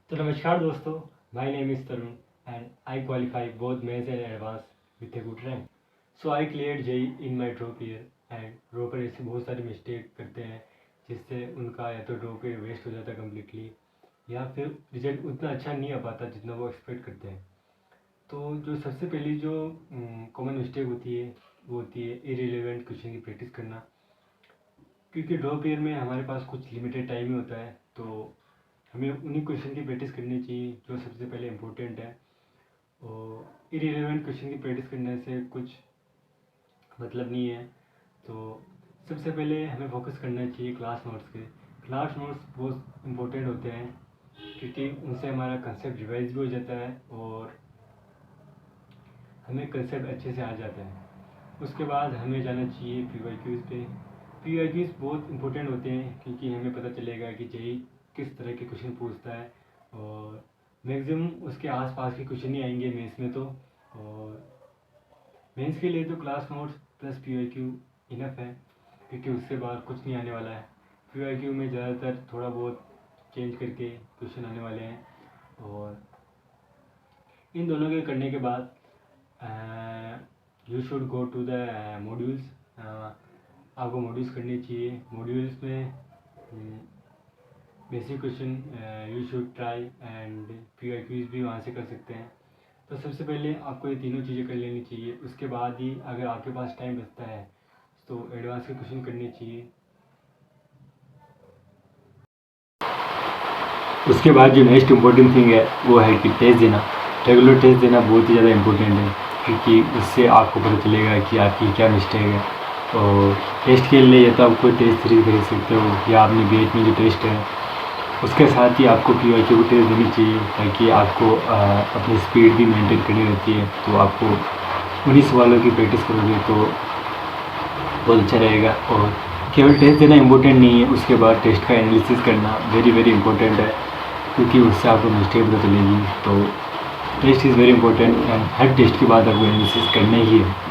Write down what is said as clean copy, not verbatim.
तो नमस्कार दोस्तों, my name is Tarun and I qualify both mains and advanced with a good rank. So I cleared JEE in my drop year and dropper ऐसे बहुत सारे mistake करते हैं जिससे उनका या तो ड्रॉप ईयर वेस्ट हो जाता है कम्प्लीटली या फिर रिजल्ट उतना अच्छा नहीं आ पाता जितना वो एक्सपेक्ट करते हैं। तो जो सबसे पहली जो कॉमन मिस्टेक होती है वो होती है इरेलीवेंट क्वेश्चन की प्रैक्टिस करना, क्योंकि ड्रॉप ईयर में हमारे पास कुछ लिमिटेड टाइम ही होता है। तो हमें उन्हीं क्वेश्चन की प्रैक्टिस करनी चाहिए जो सबसे पहले इम्पोर्टेंट है। और इरेलेवेंट क्वेश्चन की प्रैक्टिस करने से कुछ मतलब नहीं है। तो सबसे पहले हमें फोकस करना चाहिए क्लास नोट्स पे। क्लास नोट्स बहुत इम्पोर्टेंट होते हैं क्योंकि उनसे हमारा कंसेप्ट रिवाइज भी हो जाता है और हमें कंसेप्ट अच्छे से आ जाता है। उसके बाद हमें जाना चाहिए PYQs पे। PYQs बहुत इम्पोर्टेंट होते हैं क्योंकि हमें पता चलेगा कि जेईई किस तरह के क्वेश्चन पूछता है और मैक्सिमम उसके आसपास के क्वेश्चन ही आएंगे मेंस में। तो और मेंस के लिए तो class notes plus PYQ enough है क्योंकि उससे बाहर कुछ नहीं आने वाला है। PYQ में ज़्यादातर थोड़ा बहुत चेंज करके क्वेश्चन आने वाले हैं। और इन दोनों के करने के बाद you should go to the modules. आपको मॉड्यूल्स करने चाहिए। मॉड्यूल्स में basic question you should try and PYQs भी वहाँ से कर सकते हैं। तो सबसे पहले आपको ये तीनों चीज़ें कर लेनी चाहिए। उसके बाद ही अगर आपके पास टाइम बचता है तो एडवांस के क्वेश्चन करने चाहिए। उसके बाद जो नेक्स्ट इम्पोर्टेंट थिंग है वो है कि टेस्ट देना। रेगुलर टेस्ट देना बहुत ही ज़्यादा इम्पोर्टेंट है क्योंकि उससे आपको पता चलेगा कि आपकी क्या मिस्टेक है। और टेस्ट के लिए या तो आप कोई टेस्ट सीरीज खरीद सकते हो या अपनी BH में जो टेस्ट है उसके साथ ही आपको PYQ को टेस्ट देनी चाहिए ताकि आपको अपनी स्पीड भी मेंटेन करनी रहती है। तो आपको उन्हीं सवालों की प्रैक्टिस करोगे तो बहुत अच्छा रहेगा। और केवल टेस्ट देना इम्पोर्टेंट नहीं है, उसके बाद टेस्ट का एनालिसिस करना वेरी वेरी इंपॉर्टेंट है क्योंकि उससे आपको मिस्टेक पता चलेगी। तो test is very important and हर टेस्ट के बाद आपको एनालिसिस करना ही है।